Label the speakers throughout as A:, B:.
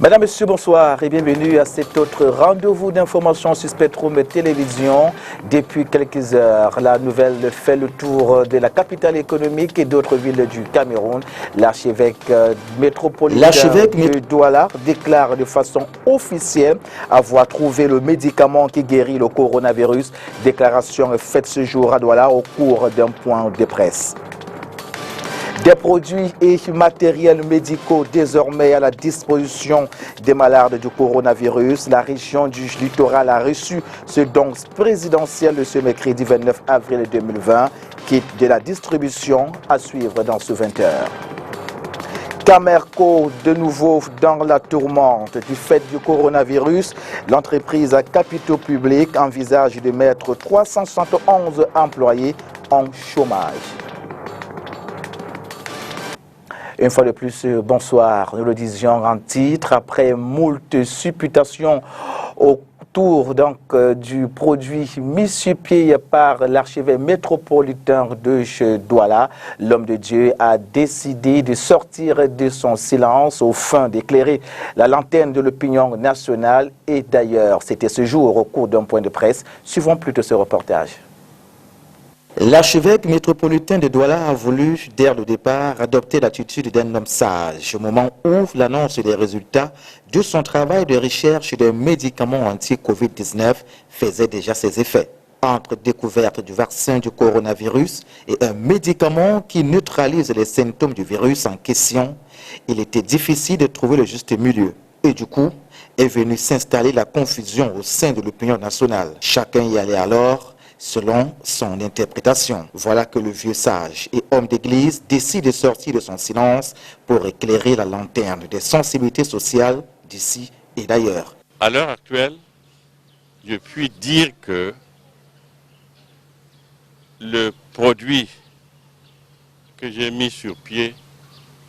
A: Mesdames, Messieurs, bonsoir et bienvenue à cet autre rendez-vous d'information sur Spectrum Télévision. Depuis quelques heures, la nouvelle fait le tour de la capitale économique et d'autres villes du Cameroun. L'archevêque métropolitain de Douala déclare de façon officielle avoir trouvé le médicament qui guérit le coronavirus. Déclaration faite ce jour à Douala au cours d'un point de presse. Des produits et matériels médicaux désormais à la disposition des malades du coronavirus. La région du littoral a reçu ce don présidentiel de ce mercredi 29 avril 2020, qui est de la distribution à suivre dans ce 20h. Camerco, de nouveau dans la tourmente du fait du coronavirus. L'entreprise à capitaux publics envisage de mettre 371 employés en chômage. Une fois de plus, bonsoir. Nous le disions en titre, après moult supputations autour du produit mis sur pied par l'archevêque métropolitain de Douala, l'homme de Dieu a décidé de sortir de son silence au fin d'éclairer la lanterne de l'opinion nationale et d'ailleurs. C'était ce jour au cours d'un point de presse. Suivons plutôt ce reportage.
B: L'archevêque métropolitain de Douala a voulu, dès le départ, adopter l'attitude d'un homme sage au moment où l'annonce des résultats de son travail de recherche des médicaments anti-Covid-19 faisait déjà ses effets. Entre découverte du vaccin du coronavirus et un médicament qui neutralise les symptômes du virus en question, il était difficile de trouver le juste milieu. Et du coup, est venue s'installer la confusion au sein de l'opinion nationale. Chacun y allait alors selon son interprétation. Voilà que le vieux sage et homme d'église décide de sortir de son silence pour éclairer la lanterne des sensibilités sociales d'ici et d'ailleurs.
C: À l'heure actuelle, je puis dire que le produit que j'ai mis sur pied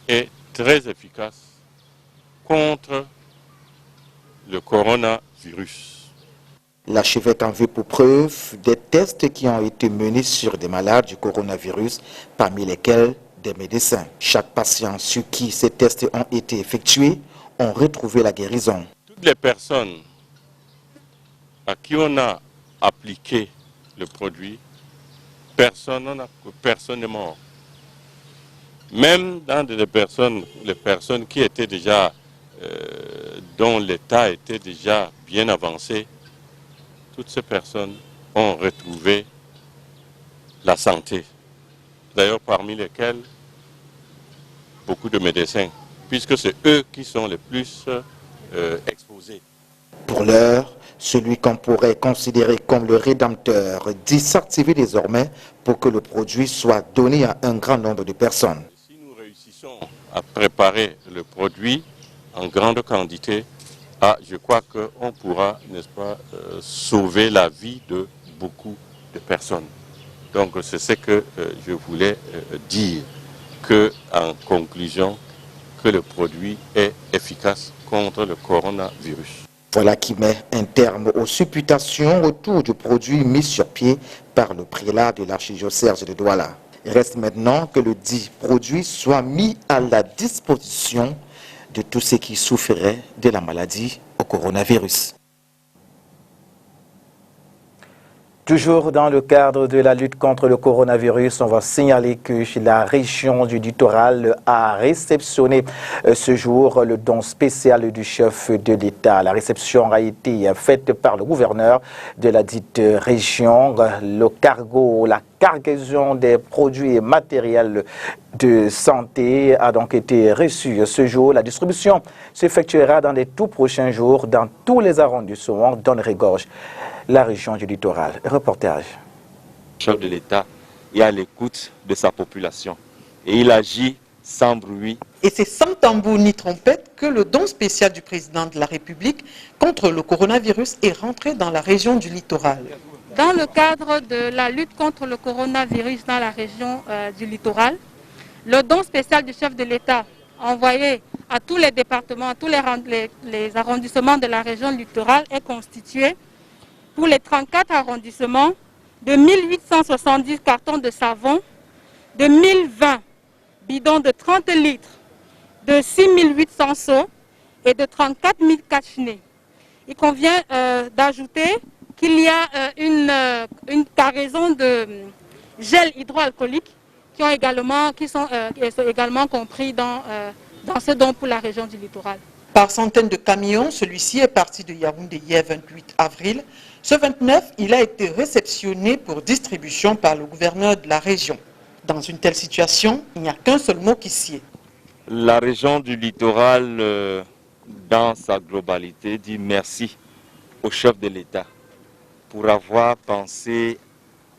C: est très efficace contre le coronavirus.
B: L'archevêque en veut pour preuve des tests qui ont été menés sur des malades du coronavirus, parmi lesquels des médecins. Chaque patient sur qui ces tests ont été effectués ont retrouvé la guérison.
C: Toutes les personnes à qui on a appliqué le produit, personne n'est mort. Même dans les personnes qui étaient déjà, dont l'état était déjà bien avancé, toutes ces personnes ont retrouvé la santé. D'ailleurs, parmi lesquels beaucoup de médecins, puisque c'est eux qui sont les plus exposés.
B: Pour l'heure, celui qu'on pourrait considérer comme le rédempteur dit s'activer désormais pour que le produit soit donné à un grand nombre de personnes.
C: Si nous réussissons à préparer le produit en grande quantité, je crois qu'on pourra, n'est-ce pas, sauver la vie de beaucoup de personnes. Donc c'est ce que je voulais dire, en conclusion, que le produit est efficace contre le coronavirus.
B: Voilà qui met un terme aux supputations autour du produit mis sur pied par le prélat de l'archidiocèse de Douala. Il reste maintenant que le dit produit soit mis à la disposition de tous ceux qui souffriraient de la maladie au coronavirus.
A: Toujours dans le cadre de la lutte contre le coronavirus, on va signaler que la région du littoral a réceptionné ce jour le don spécial du chef de l'État. La réception a été faite par le gouverneur de la dite région. Le cargo, la cargaison des produits et matériels de santé a donc été reçue ce jour. La distribution s'effectuera dans les tout prochains jours dans tous les arrondissements dont regorge la région du littoral. Reportage.
D: Le chef de l'État est à l'écoute de sa population et il agit sans bruit.
E: Et c'est sans tambour ni trompette que le don spécial du président de la République contre le coronavirus est rentré dans la région du littoral.
F: Dans le cadre de la lutte contre le coronavirus dans la région du littoral, le don spécial du chef de l'État envoyé à tous les départements, à tous les arrondissements de la région littorale est constitué pour les 34 arrondissements de 1870 cartons de savon, de 1020 bidons de 30 litres, de 6800 seaux et de 34 000 cas chenés. Il convient d'ajouter qu'il y a une cargaison de gel hydroalcoolique qui sont également compris dans ce don pour la région du littoral.
E: Par centaines de camions, celui-ci est parti de Yaoundé hier 28 avril. Ce 29, il a été réceptionné pour distribution par le gouverneur de la région. Dans une telle situation, il n'y a qu'un seul mot qui sied.
D: La région du littoral, dans sa globalité, dit merci au chef de l'État pour avoir pensé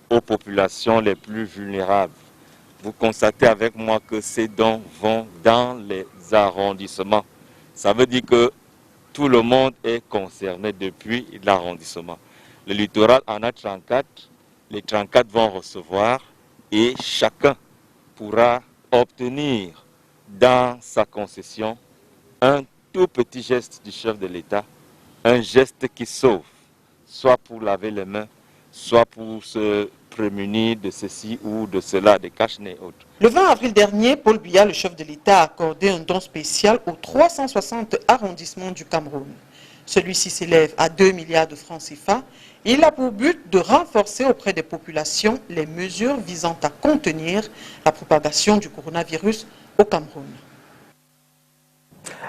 D: aux populations les plus vulnérables. Vous constatez avec moi que ces dons vont dans les arrondissements. Ça veut dire que tout le monde est concerné depuis l'arrondissement. Le littoral en a 34, les 34 vont recevoir et chacun pourra obtenir dans sa concession un tout petit geste du chef de l'État, un geste qui sauve, soit pour laver les mains, soit pour se prémunir de ceci ou de cela, des cache-nez et autres.
E: Le 20 avril dernier, Paul Biya, le chef de l'État, a accordé un don spécial aux 360 arrondissements du Cameroun. Celui-ci s'élève à 2 milliards de francs CFA et il a pour but de renforcer auprès des populations les mesures visant à contenir la propagation du coronavirus au Cameroun.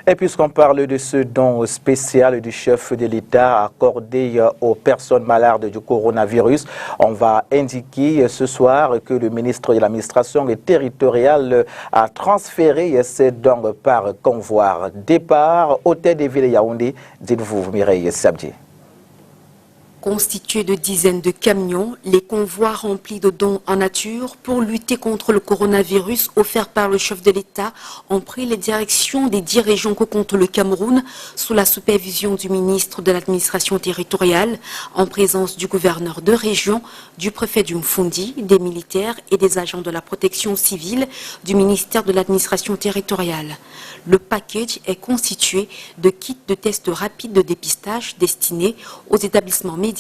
A: Et puisqu'on parle de ce don spécial du chef de l'État accordé aux personnes malades du coronavirus, on va indiquer ce soir que le ministre de l'administration territoriale a transféré ces dons par convoi. Départ, Hôtel des Villes Yaoundé, dites-vous Mireille Sabdier.
G: Constitués de dizaines de camions, les convois remplis de dons en nature pour lutter contre le coronavirus offerts par le chef de l'État ont pris les directions des 10 régions que compte le Cameroun sous la supervision du ministre de l'administration territoriale, en présence du gouverneur de région, du préfet du Mfundi, des militaires et des agents de la protection civile du ministère de l'administration territoriale. Le package est constitué de kits de tests rapides de dépistage destinés aux établissements médicaux,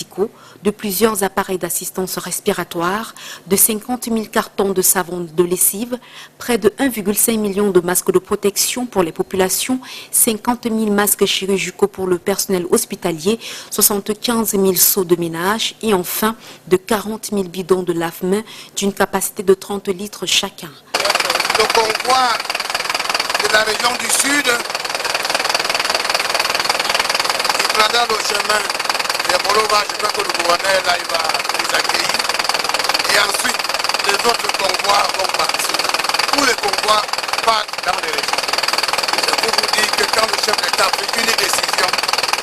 G: de plusieurs appareils d'assistance respiratoire, de 50 000 cartons de savon de lessive, près de 1,5 million de masques de protection pour les populations, 50 000 masques chirurgicaux pour le personnel hospitalier, 75 000 seaux de ménage et enfin de 40 000 bidons de lave-mains d'une capacité de 30 litres chacun.
H: Le convoi de la région du Sud, il prendra le chemin des Molova, je crois que le gouverneur là, il va les accueillir. Et ensuite, les autres convois vont partir. Tous les convois partent dans les régions. Je peux vous dire que quand le chef d'État fait une décision,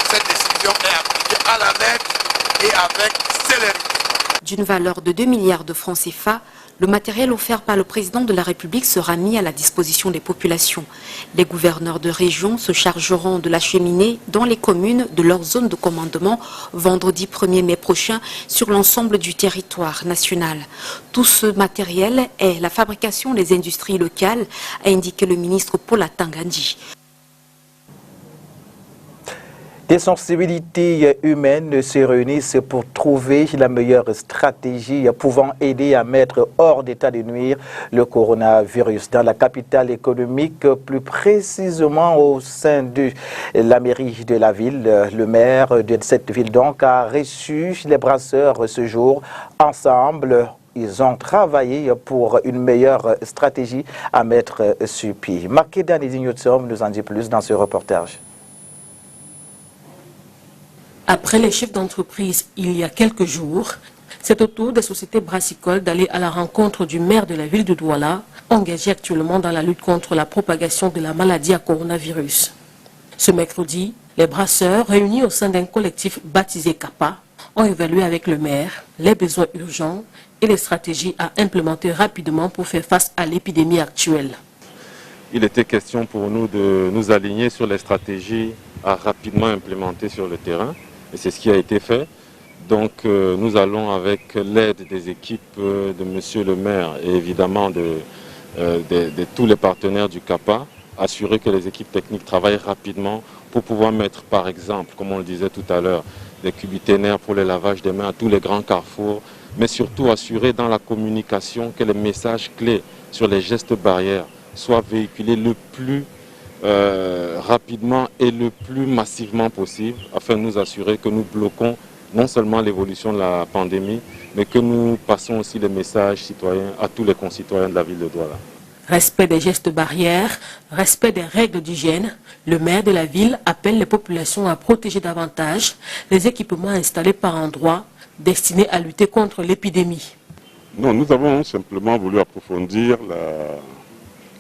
H: cette décision est appliquée à la lettre et avec célérité.
G: D'une valeur de 2 milliards de francs CFA, le matériel offert par le président de la République sera mis à la disposition des populations. Les gouverneurs de région se chargeront de l'acheminer dans les communes de leur zone de commandement vendredi 1er mai prochain sur l'ensemble du territoire national. Tout ce matériel est la fabrication des industries locales, a indiqué le ministre Paul Tangandji.
A: Des sensibilités humaines se réunissent pour trouver la meilleure stratégie pouvant aider à mettre hors d'état de nuire le coronavirus. Dans la capitale économique, plus précisément au sein de la mairie de la ville, le maire de cette ville donc a reçu les brasseurs ce jour. Ensemble, ils ont travaillé pour une meilleure stratégie à mettre sur pied. Makeda Nidinyotom nous en dit plus dans ce reportage.
I: Après les chefs d'entreprise il y a quelques jours, c'est au tour des sociétés brassicoles d'aller à la rencontre du maire de la ville de Douala, engagé actuellement dans la lutte contre la propagation de la maladie à coronavirus. Ce mercredi, les brasseurs, réunis au sein d'un collectif baptisé CAPA, ont évalué avec le maire les besoins urgents et les stratégies à implémenter rapidement pour faire face à l'épidémie actuelle.
C: Il était question pour nous de nous aligner sur les stratégies à rapidement implémenter sur le terrain. Et c'est ce qui a été fait. Donc nous allons, avec l'aide des équipes de monsieur le maire et évidemment de tous les partenaires du CAPA, assurer que les équipes techniques travaillent rapidement pour pouvoir mettre, par exemple, comme on le disait tout à l'heure, des cubiténaires pour le lavage des mains à tous les grands carrefours, mais surtout assurer dans la communication que les messages clés sur les gestes barrières soient véhiculés le plus
J: rapidement et le plus massivement possible afin de nous assurer que nous bloquons non seulement l'évolution de la pandémie, mais que nous passons aussi les messages citoyens à tous les concitoyens de la ville de Douala.
I: Respect des gestes barrières, respect des règles d'hygiène, le maire de la ville appelle les populations à protéger davantage les équipements installés par endroits destinés à lutter contre l'épidémie.
K: Non, nous avons simplement voulu approfondir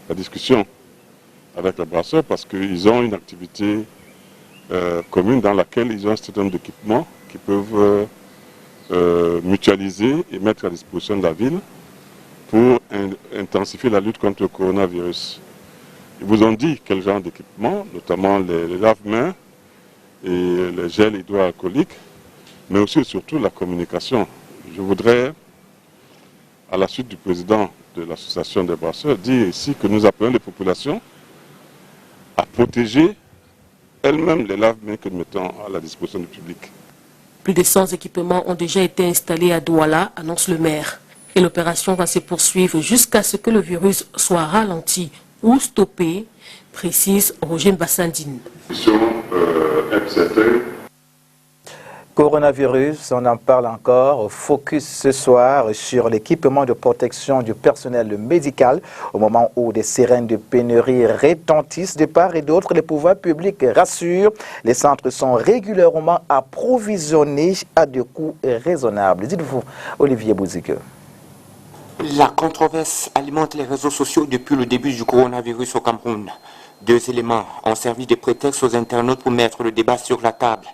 K: la discussion avec les brasseurs parce qu'ils ont une activité commune dans laquelle ils ont un certain nombre d'équipements qui peuvent mutualiser et mettre à disposition de la ville pour intensifier la lutte contre le coronavirus. Ils vous ont dit quel genre d'équipement, notamment les lave-mains et les gels hydroalcooliques, mais aussi et surtout la communication. Je voudrais, à la suite du président de l'association des brasseurs, dire ici que nous appelons les populations à protéger elles-mêmes les lave-mains que nous mettons à la disposition du public.
I: Plus de 100 équipements ont déjà été installés à Douala, annonce le maire. Et l'opération va se poursuivre jusqu'à ce que le virus soit ralenti ou stoppé, précise Roger Bassandine.
A: Coronavirus, on en parle encore. Focus ce soir sur l'équipement de protection du personnel médical. Au moment où des sirènes de pénurie retentissent de part et d'autre, les pouvoirs publics rassurent. Les centres sont régulièrement approvisionnés à des coûts raisonnables. Dites-vous, Olivier Bouzike.
L: La controverse alimente les réseaux sociaux depuis le début du coronavirus au Cameroun. Deux éléments ont servi de prétexte aux internautes pour mettre le débat sur la table.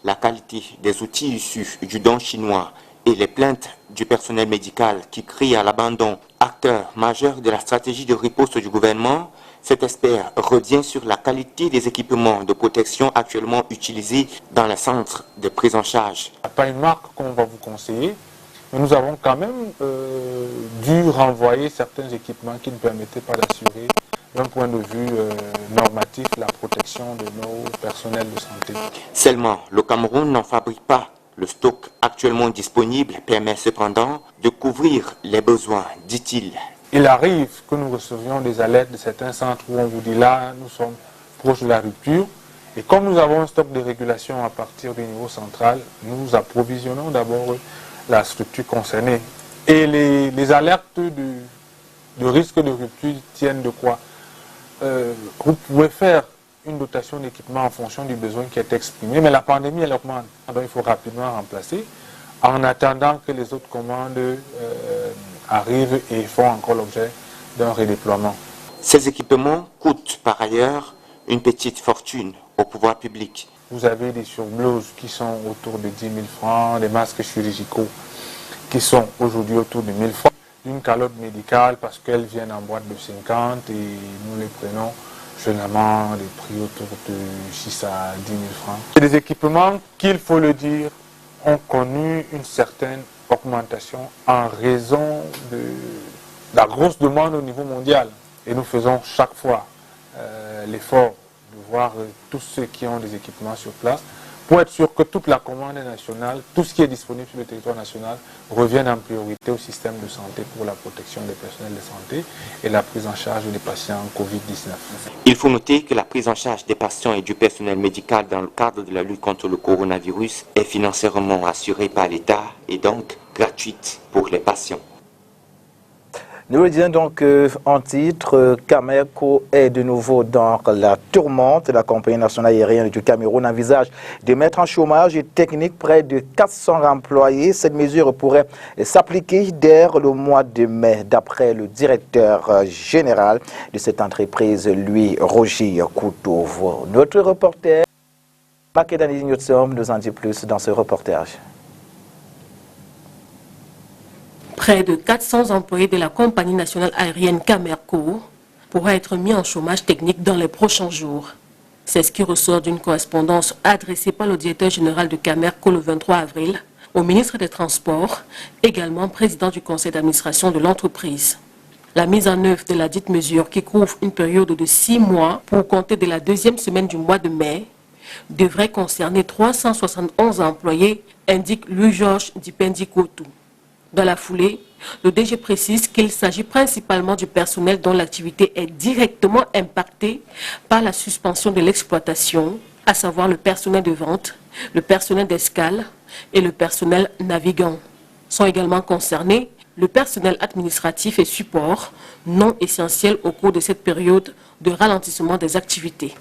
L: La qualité des outils issus du don chinois et les plaintes du personnel médical qui crie à l'abandon. Acteur majeur de la stratégie de riposte du gouvernement, cet expert revient sur la qualité des équipements de protection actuellement utilisés dans les centres de prise en charge.
M: Il n'y a pas une marque qu'on va vous conseiller, mais nous avons quand même dû renvoyer certains équipements qui ne permettaient pas d'assurer d'un point de vue normatif la protection de nos personnels de santé.
L: Seulement, le Cameroun n'en fabrique pas. Le stock actuellement disponible permet cependant de couvrir les besoins, dit-il.
M: Il arrive que nous recevions des alertes de certains centres où on vous dit là, nous sommes proches de la rupture. Et comme nous avons un stock de régulation à partir du niveau central, nous approvisionnons d'abord la structure concernée. Et les alertes de risque de rupture tiennent de quoi? Vous pouvez faire une dotation d'équipement en fonction du besoin qui est exprimé, mais la pandémie, elle augmente. Alors il faut rapidement remplacer en attendant que les autres commandes arrivent et font encore l'objet d'un redéploiement.
L: Ces équipements coûtent par ailleurs une petite fortune au pouvoir public.
M: Vous avez des surblouses qui sont autour de 10 000 francs, des masques chirurgicaux qui sont aujourd'hui autour de 1 000 francs. Une calotte médicale parce qu'elles viennent en boîte de 50 et nous les prenons généralement des prix autour de 6 à 10 000 francs. C'est des équipements, qu'il faut le dire, ont connu une certaine augmentation en raison de la grosse demande au niveau mondial. Et nous faisons chaque fois l'effort de voir tous ceux qui ont des équipements sur place pour être sûr que toute la commande nationale, tout ce qui est disponible sur le territoire national, revienne en priorité au système de santé pour la protection des personnels de santé et la prise en charge des patients Covid-19.
L: Il faut noter que la prise en charge des patients et du personnel médical dans le cadre de la lutte contre le coronavirus est financièrement assurée par l'État et donc gratuite pour les patients.
A: Nous le disons donc en titre, Camerco est de nouveau dans la tourmente. La compagnie nationale aérienne du Cameroun envisage de mettre en chômage technique près de 400 employés. Cette mesure pourrait s'appliquer dès le mois de mai, d'après le directeur général de cette entreprise, lui, Roger Koutovo. Notre reporter, Makedani Nyotsom, nous en dit plus dans ce reportage.
I: Près de 400 employés de la compagnie nationale aérienne Camerco pourraient être mis en chômage technique dans les prochains jours. C'est ce qui ressort d'une correspondance adressée par le directeur général de Camerco le 23 avril au ministre des Transports, également président du conseil d'administration de l'entreprise. La mise en œuvre de la dite mesure, qui couvre une période de 6 mois pour compter de la deuxième semaine du mois de mai, devrait concerner 371 employés, indique Louis-Georges Dipendikotou. Dans la foulée, le DG précise qu'il s'agit principalement du personnel dont l'activité est directement impactée par la suspension de l'exploitation, à savoir le personnel de vente, le personnel d'escale et le personnel navigant. Sont également concernés le personnel administratif et support non essentiel au cours de cette période de ralentissement des activités.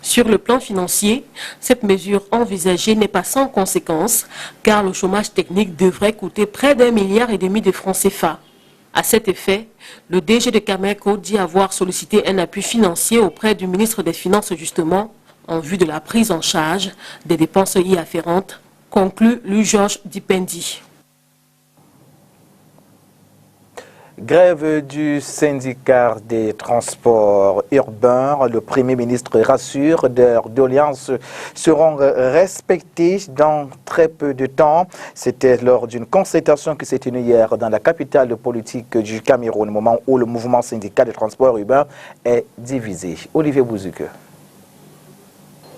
I: Sur le plan financier, cette mesure envisagée n'est pas sans conséquence car le chômage technique devrait coûter près d'1,5 milliard de francs CFA. À cet effet, le DG de Cameco dit avoir sollicité un appui financier auprès du ministre des Finances justement en vue de la prise en charge des dépenses y afférentes, conclut Louis-Georges Dipendi.
A: Grève du syndicat des transports urbains. Le Premier ministre rassure, d'heures d'audience seront respectées dans très peu de temps. C'était lors d'une concertation qui s'est tenue hier dans la capitale politique du Cameroun, au moment où le mouvement syndical des transports urbains est divisé. Olivier Bouzouke.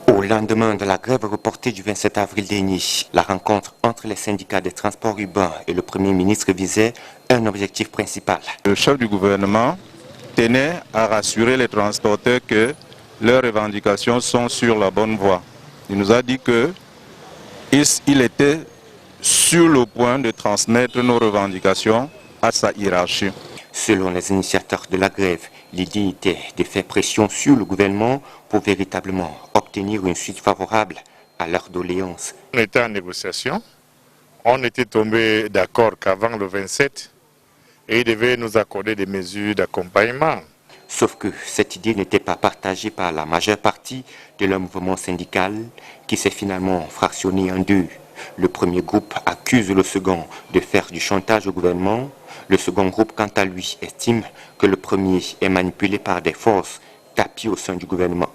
L: Au lendemain de la grève reportée du 27 avril dernier, la rencontre entre les syndicats des transports urbains et le Premier ministre visait un objectif principal.
N: Le chef du gouvernement tenait à rassurer les transporteurs que leurs revendications sont sur la bonne voie. Il nous a dit qu'il était sur le point de transmettre nos revendications à sa hiérarchie.
L: Selon les initiateurs de la grève, l'idée était de faire pression sur le gouvernement pour véritablement obtenir une suite favorable à leurs doléances.
O: On était en négociation, on était tombé d'accord qu'avant le 27, et ils devaient nous accorder des mesures d'accompagnement.
L: Sauf que cette idée n'était pas partagée par la majeure partie de leur mouvement syndical qui s'est finalement fractionné en deux. Le premier groupe accuse le second de faire du chantage au gouvernement. Le second groupe, quant à lui, estime que le premier est manipulé par des forces tapis au sein du gouvernement.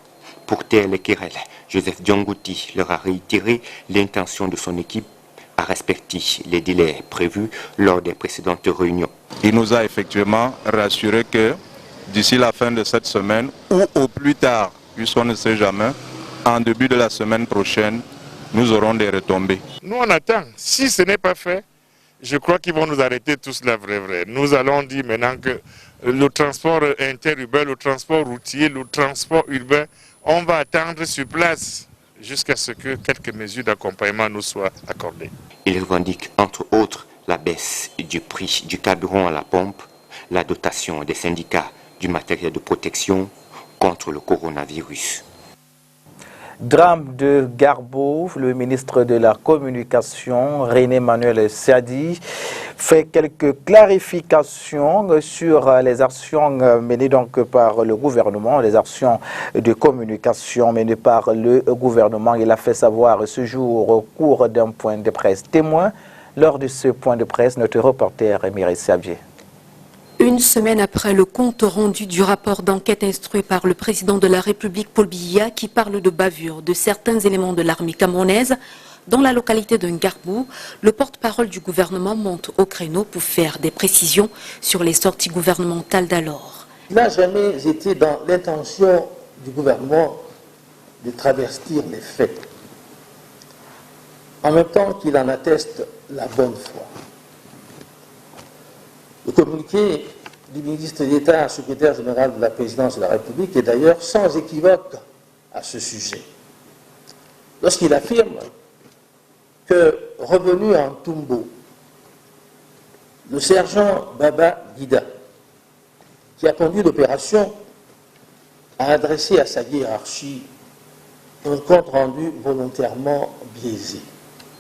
L: Pour taire les querelles, Joseph Diongouti leur a réitéré l'intention de son équipe à respecter les délais prévus lors des précédentes réunions.
N: Il nous a effectivement rassuré que d'ici la fin de cette semaine, ou au plus tard, puisqu'on ne sait jamais, en début de la semaine prochaine, nous aurons des retombées.
O: Nous on attend. Si ce n'est pas fait, je crois qu'ils vont nous arrêter tous là, vrai. Nous allons dire maintenant que le transport interurbain, le transport routier, le transport urbain, on va attendre sur place jusqu'à ce que quelques mesures d'accompagnement nous soient accordées.
L: Il revendique entre autres la baisse du prix du carburant à la pompe, la dotation des syndicats du matériel de protection contre le coronavirus.
A: Drame de Garbo, le ministre de la Communication, René Manuel Sadi, fait quelques clarifications sur les actions menées donc par le gouvernement, les actions de communication menées par le gouvernement. Il a fait savoir ce jour au cours d'un point de presse témoin. Lors de ce point de presse, notre reporter Mireille Sabier.
G: Une semaine après le compte rendu du rapport d'enquête instruit par le président de la République, Paul Biya, qui parle de bavure de certains éléments de l'armée camerounaise, dans la localité de Ngarbou, le porte-parole du gouvernement monte au créneau pour faire des précisions sur les sorties gouvernementales d'alors.
P: Il n'a jamais été dans l'intention du gouvernement de travestir les faits, en même temps qu'il en atteste la bonne foi. Le communiqué du ministre d'État, secrétaire général de la présidence de la République, est d'ailleurs sans équivoque à ce sujet. Lorsqu'il affirme que, revenu en Toumbo, le sergent Baba Guida, qui a conduit l'opération, a adressé à sa hiérarchie un compte rendu volontairement biaisé.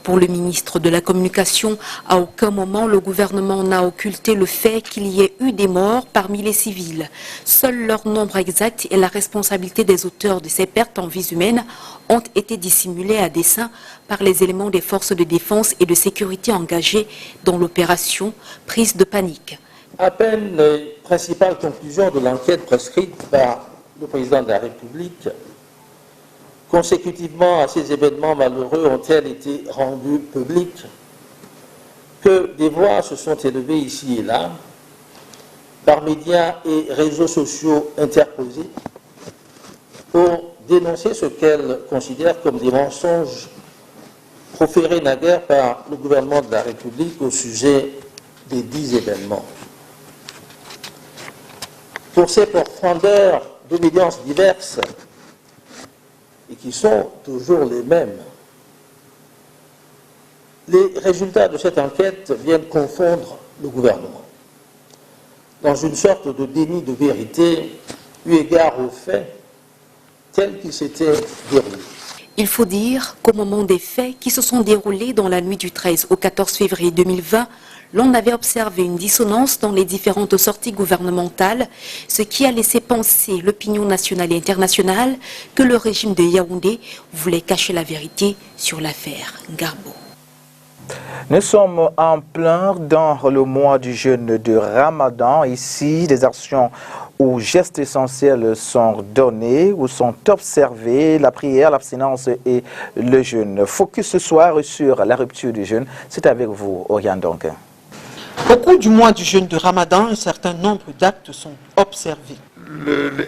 G: Pour le ministre de la Communication, à aucun moment le gouvernement n'a occulté le fait qu'il y ait eu des morts parmi les civils. Seul leur nombre exact et la responsabilité des auteurs de ces pertes en vies humaines ont été dissimulés à dessein par les éléments des forces de défense et de sécurité engagés dans l'opération prise de panique.
P: À peine les principales conclusions de l'enquête prescrite par le président de la République consécutivement à ces événements malheureux ont-elles été rendues publiques que des voix se sont élevées ici et là, par médias et réseaux sociaux interposés, pour dénoncer ce qu'elles considèrent comme des mensonges proférés naguère par le gouvernement de la République au sujet des 10 événements. Pour ces profondeurs d'obédience diverses, et qui sont toujours les mêmes, les résultats de cette enquête viennent confondre le gouvernement dans une sorte de déni de vérité eu égard aux faits tels qu'ils s'étaient déroulés.
G: Il faut dire qu'au moment des faits qui se sont déroulés dans la nuit du 13 au 14 février 2020, l'on avait observé une dissonance dans les différentes sorties gouvernementales, ce qui a laissé penser l'opinion nationale et internationale que le régime de Yaoundé voulait cacher la vérité sur l'affaire Garbo.
A: Nous sommes en plein dans le mois du jeûne de Ramadan. Ici, des actions où gestes essentiels sont donnés ou sont observés, la prière, l'abstinence et le jeûne. Focus ce soir sur la rupture du jeûne. C'est avec vous, Oriane Donquin.
E: Au cours du mois du jeûne de Ramadan, un certain nombre d'actes sont observés.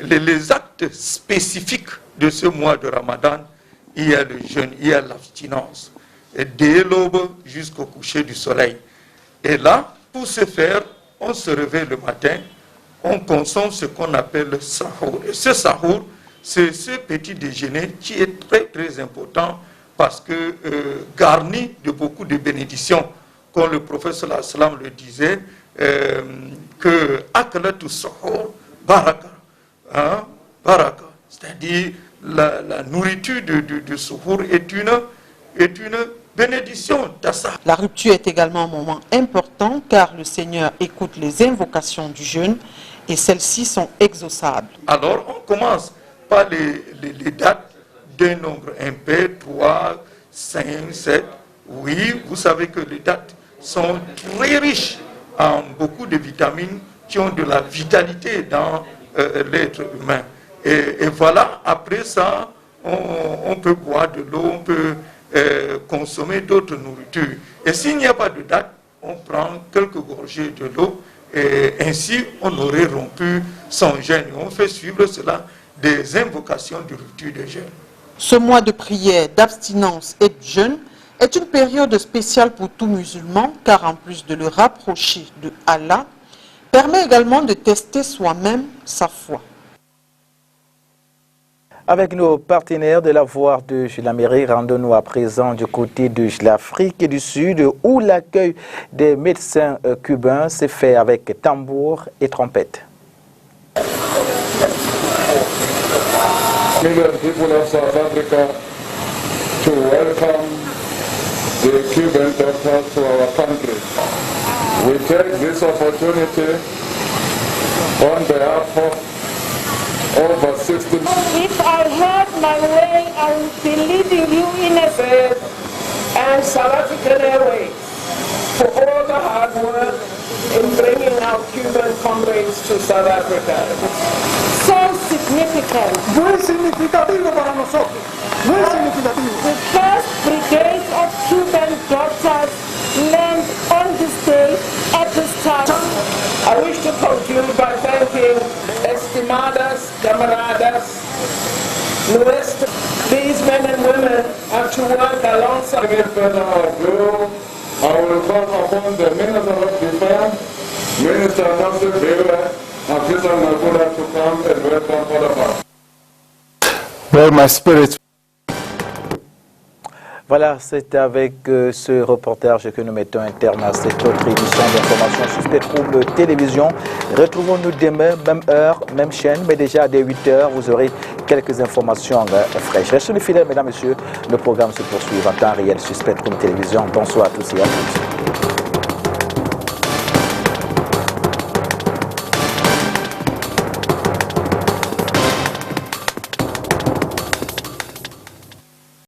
Q: Les actes spécifiques de ce mois de Ramadan, il y a le jeûne, il y a l'abstinence, dès l'aube jusqu'au coucher du soleil. Et là, pour ce faire, on se réveille le matin, on consomme ce qu'on appelle le sahour. Et ce sahour, c'est ce petit déjeuner qui est très très important parce que garni de beaucoup de bénédictions. Comme le prophète sallallahu alayhi wa sallam le disait, que akalatu sahour baraka, baraka, c'est-à-dire la nourriture du sahour est une bénédiction d'Assa.
E: La rupture est également un moment important car le Seigneur écoute les invocations du jeûne et celles-ci sont exauçables.
Q: Alors on commence par les dates d'un nombre impair, 3, 5, 7. Oui, vous savez que les dates sont très riches en beaucoup de vitamines qui ont de la vitalité dans l'être humain. Et voilà, après ça, on peut boire de l'eau, on peut consommer d'autres nourritures. Et s'il n'y a pas de date, on prend quelques gorgées de l'eau et ainsi on aurait rompu son jeûne. On fait suivre cela des invocations de rupture de jeûne.
E: Ce mois de prière, d'abstinence et de jeûne est une période spéciale pour tout musulman car en plus de le rapprocher de Allah, permet également de tester soi-même sa foi.
A: Avec nos partenaires de la Voix de l'Amérique, rendons-nous à présent du côté de l'Afrique du Sud où l'accueil des médecins cubains s'est fait avec tambour et trompette.
R: People of South Africa to welcome the Cuban doctors to our country. We take this opportunity on behalf of over 60.
S: If I had my way, I would be leading you in a bed and South African Airways for all the hard work in bringing our Cuban comrades to South Africa. So significant. Muy significativo para nosotros. Muy significativo. The first brigade of Cuban doctors land on this day at this time. I wish to conclude by thanking estimadas camaradas nuestros. These men and women have to work alongside.
R: I will call upon the Minister of Defense, Minister Nasser Bela, and Mr. Nagula to come and welcome all of us.
M: Well, my spirit.
A: Voilà, c'est avec ce reportage que nous mettons un terme à cette autre édition d'information sur Spectrum Télévision. Retrouvons-nous demain, même heure, même chaîne, mais déjà dès 8h, vous aurez quelques informations fraîches. Restez fidèles, mesdames, messieurs, le programme se poursuit en temps réel sur Spectrum Télévision. Bonsoir à tous et à toutes.